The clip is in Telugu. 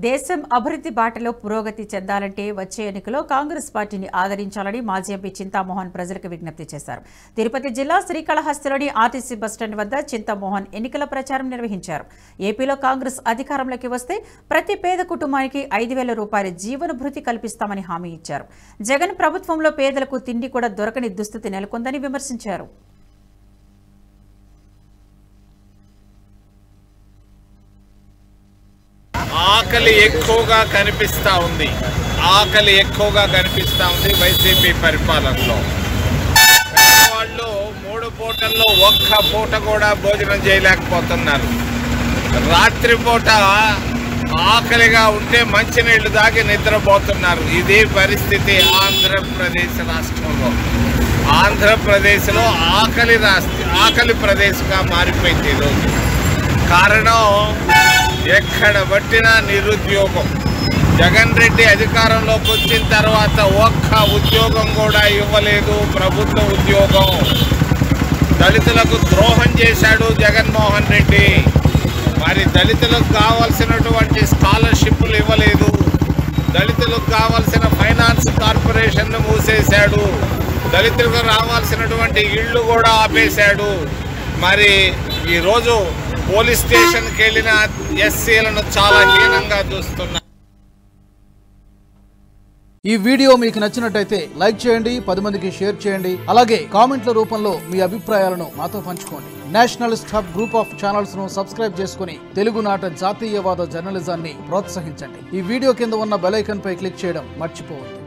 దేశం అభివృద్ధి బాటలో పురోగతి చెందాలంటే వచ్చే ఎన్నికలో కాంగ్రెస్ పార్టీని ఆదరించాలని మాజీ ఎంపీ చింతామోహన్ ప్రజలకు విజ్ఞప్తి చేశారు. తిరుపతి జిల్లా శ్రీకాళహస్తిలోని ఆర్టీసీ బస్టాండ్ వద్ద చింతామోహన్ ఎన్నికల ప్రచారం నిర్వహించారు. ఏపీలో కాంగ్రెస్ అధికారంలోకి వస్తే ప్రతి పేద కుటుంబానికి 5,000 రూపాయల జీవన భృతి కల్పిస్తామని హామీ ఇచ్చారు. జగన్ ప్రభుత్వంలో పేదలకు తిండి కూడా దొరకని దుస్థితి నెలకొందని విమర్శించారు. ఆకలి ఎక్కువగా కనిపిస్తా ఉంది వైసీపీ పరిపాలనలో. వాళ్ళు 3 పూటల్లో ఒక్క పూట కూడా భోజనం చేయలేకపోతున్నారు. రాత్రిపూట ఆకలిగా ఉంటే మంచినీళ్లు తాగి నిద్రపోతున్నారు. ఇదే పరిస్థితి ఆంధ్రప్రదేశ్ రాష్ట్రంలో. ఆంధ్రప్రదేశ్లో ఆకలి ప్రదేశ్గా మారిపోయింది ఈరోజు. కారణం ఎక్కడ పట్టినా నిరుద్యోగం. జగన్ రెడ్డి అధికారంలోకి వచ్చిన తర్వాత ఒక్క ఉద్యోగం కూడా ఇవ్వలేదు. ప్రభుత్వ ఉద్యోగం. దళితులకు ద్రోహం చేశాడు జగన్మోహన్ రెడ్డి. మరి దళితులకు కావాల్సినటువంటి స్కాలర్షిప్లు ఇవ్వలేదు. దళితులకు కావాల్సిన ఫైనాన్స్ కార్పొరేషన్ను మూసేశాడు. దళితులకు రావాల్సినటువంటి ఇళ్ళు కూడా ఆపేశాడు. మరి ఈరోజు పోలీస్ స్టేషన్కి వెళ్ళిన ఎస్సీలను చాలా హీనంగా చూస్తున్నారు. ఈ వీడియో మీకు నచ్చినట్టయితే లైక్ చేయండి, 10 మందికి షేర్ చేయండి. అలాగే కామెంట్ల రూపంలో మీ అభిప్రాయాలను మాతో పంచుకోండి. Nationalist hub group of channels ను సబ్స్క్రైబ్ చేసుకుని తెలుగునాట జాతీయవాద జర్నలిజాన్ని ప్రోత్సహించండి. ఈ వీడియో కింద ఉన్న బెల్ ఐకాన్ పై క్లిక్ చేయడం మర్చిపోవద్దు.